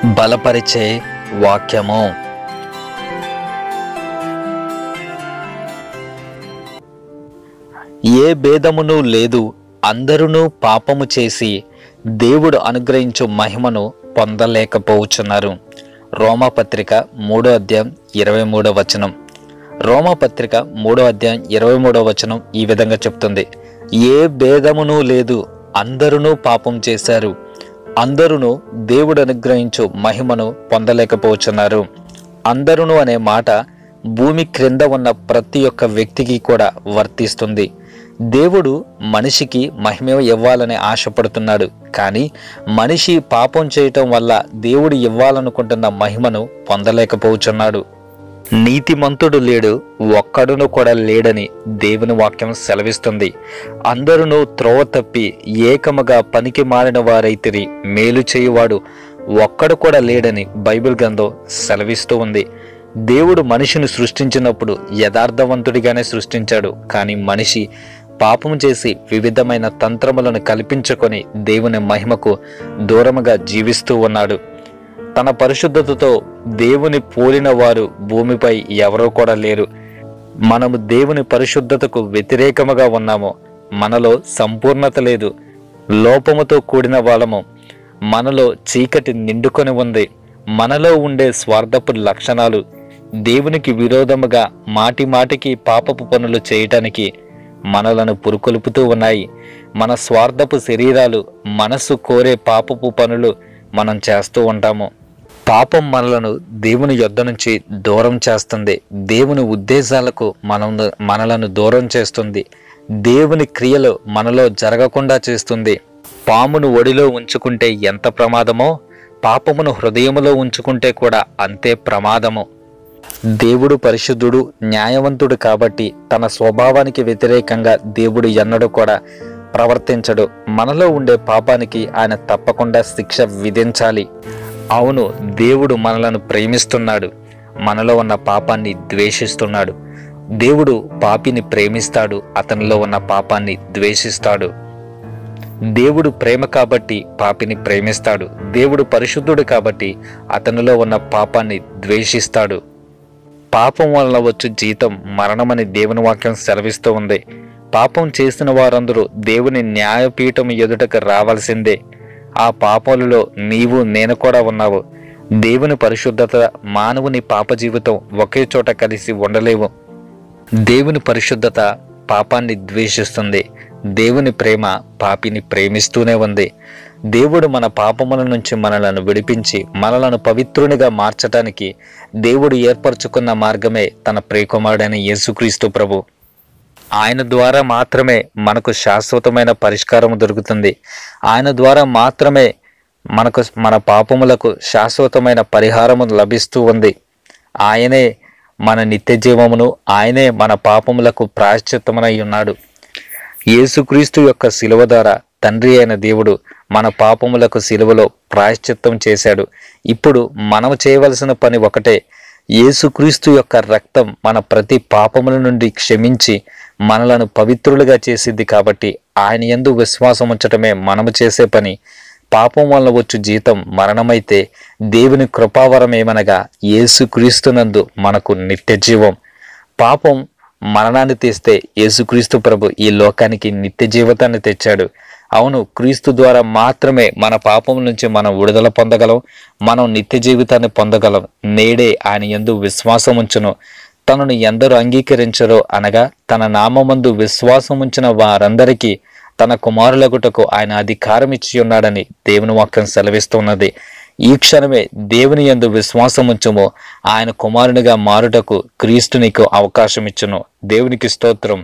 బలపరిచే వాక్యము. ఏ భేదమును లేదు, అందరును పాపము చేసి దేవుడు అనుగ్రహించు మహిమను పొందలేకపోవచ్చున్నారు. రోమాపత్రిక 3వ అధ్యాయం 23వ వచనం. రోమాపత్రిక 3వ అధ్యాయం 23వ వచనం ఈ విధంగా చెప్తుంది, ఏ భేదమును లేదు, అందరును పాపం చేశారు, అందరును దేవుడు అనుగ్రహించు మహిమను పొందలేకపోవచ్చున్నారు. అందరును అనే మాట భూమి క్రింద ఉన్న ప్రతి ఒక్క వ్యక్తికి కూడా వర్తిస్తుంది. దేవుడు మనిషికి మహిమ ఇవ్వాలని ఆశపడుతున్నాడు, కానీ మనిషి పాపం చేయటం వల్ల దేవుడు ఇవ్వాలనుకుంటున్న మహిమను పొందలేకపోవచ్చున్నాడు. నీతిమంతుడు లేడు, ఒక్కడును కూడా లేడని దేవుని వాక్యం సెలవిస్తుంది. అందరూ త్రోవ తప్పి ఏకముగా పనికి మారిన వారైతిరి, మేలు చేయువాడు ఒక్కడు కూడా లేడని బైబిల్ గ్రంథం సెలవిస్తూ ఉంది. దేవుడు మనిషిని సృష్టించినప్పుడు యథార్థవంతుడిగానే సృష్టించాడు, కానీ మనిషి పాపం చేసి వివిధమైన తంత్రములను కల్పించుకొని దేవుని మహిమకు దూరముగా జీవిస్తూ ఉన్నాడు. తన పరిశుద్ధతతో దేవుని పోలిన వారు భూమిపై ఎవరూ కూడా లేరు. మనము దేవుని పరిశుద్ధతకు వ్యతిరేకముగా ఉన్నాము. మనలో సంపూర్ణత లేదు, లోపముతో కూడిన వాళ్ళము. మనలో చీకటి నిండుకొని ఉంది. మనలో ఉండే స్వార్థపు లక్షణాలు దేవునికి విరోధముగా మాటి మాటికి పాపపు పనులు చేయటానికి మనలను పురుకొల్పుతూ ఉన్నాయి. మన స్వార్థపు శరీరాలు, మనస్సు కోరే పాపపు పనులు మనం చేస్తూ ఉంటాము. పాపం మనలను దేవుని యొద్ద నుంచి దూరం చేస్తుంది. దేవుని ఉద్దేశాలకు మనలను దూరం చేస్తుంది. దేవుని క్రియలు మనలో జరగకుండా చేస్తుంది. పామును ఒడిలో ఉంచుకుంటే ఎంత ప్రమాదమో, పాపమును హృదయములో ఉంచుకుంటే కూడా అంతే ప్రమాదము. దేవుడు పరిశుద్ధుడు, న్యాయవంతుడు కాబట్టి తన స్వభావానికి వ్యతిరేకంగా దేవుడు ఎన్నడూ కూడా ప్రవర్తించడు. మనలో ఉండే పాపానికి ఆయన తప్పకుండా శిక్ష విధించాలి. అవును, దేవుడు మనలను ప్రేమిస్తున్నాడు, మనలో ఉన్న పాపాన్ని ద్వేషిస్తున్నాడు. దేవుడు పాపిని ప్రేమిస్తాడు, అతనిలో ఉన్న పాపాన్ని ద్వేషిస్తాడు. దేవుడు ప్రేమ కాబట్టి పాపిని ప్రేమిస్తాడు. దేవుడు పరిశుద్ధుడు కాబట్టి అతనిలో ఉన్న పాపాన్ని ద్వేషిస్తాడు. పాపం వలన వచ్చు జీతం మరణమని దేవుని వాక్యం సెలవిస్తూ ఉంది. పాపం చేసిన వారందరూ దేవుని న్యాయపీఠం ఎదుటకు రావాల్సిందే. ఆ పాపములలో నీవు నేను కూడా ఉన్నావు. దేవుని పరిశుద్ధత, మానవుని పాప జీవితం ఒకే చోట కలిసి ఉండలేవు. దేవుని పరిశుద్ధత పాపాన్ని ద్వేషిస్తుంది. దేవుని ప్రేమ పాపిని ప్రేమిస్తూనే ఉంది. దేవుడు మన పాపముల నుంచి మనలను విడిపించి మనలను పవిత్రునిగా మార్చటానికి దేవుడు ఏర్పరచుకున్న మార్గమే తన ప్రియకుమారుడైన యేసుక్రీస్తు ప్రభు. ఆయన ద్వారా మాత్రమే మనకు శాశ్వతమైన పరిష్కారం దొరుకుతుంది. ఆయన ద్వారా మాత్రమే మన పాపములకు శాశ్వతమైన పరిహారము లభిస్తూ ఉంది. ఆయనే మన నిత్య జీవమును, ఆయనే మన పాపములకు ప్రాయశ్చిత్తమునై ఉన్నాడు. యేసుక్రీస్తు యొక్క శిలువ ద్వారా తండ్రి అయిన దేవుడు మన పాపములకు శిలువలో ప్రాయశ్చిత్తం చేశాడు. ఇప్పుడు మనము చేయవలసిన పని ఒకటే, యేసుక్రీస్తు యొక్క రక్తం మన ప్రతి పాపముల నుండి క్షమించి మనలను పవిత్రులుగా చేసిద్ది. కాబట్టి ఆయన యందు విశ్వాసం ఉంచటమే మనము చేసే పని. పాపం వలన వచ్చు జీతం మరణమైతే దేవుని కృపావరం ఏమనగా యేసుక్రీస్తునందు మనకు నిత్య జీవం. పాపం మరణాన్ని తెస్తే యేసుక్రీస్తు ప్రభు ఈ లోకానికి నిత్య జీవితాన్ని తెచ్చాడు. అవును, క్రీస్తు ద్వారా మాత్రమే మన పాపం నుంచి మనం విడుదల పొందగలం, మనం నిత్య జీవితాన్ని పొందగలం. నేడే ఆయన యందు విశ్వాసం ఉంచును. తనను ఎందరూ అంగీకరించరో అనగా తన నామమందు విశ్వాసం ఉంచిన వారందరికీ తన కుమారులగుటకు ఆయన అధికారం ఇచ్చి ఉన్నాడని దేవుని వాక్యం సెలవిస్తున్నది. ఈ క్షణమే దేవుని యందు విశ్వాసం ఉంచుము, ఆయన కుమారునిగా మారుటకు క్రీస్తు నీకు అవకాశం ఇచ్చును. దేవునికి స్తోత్రం.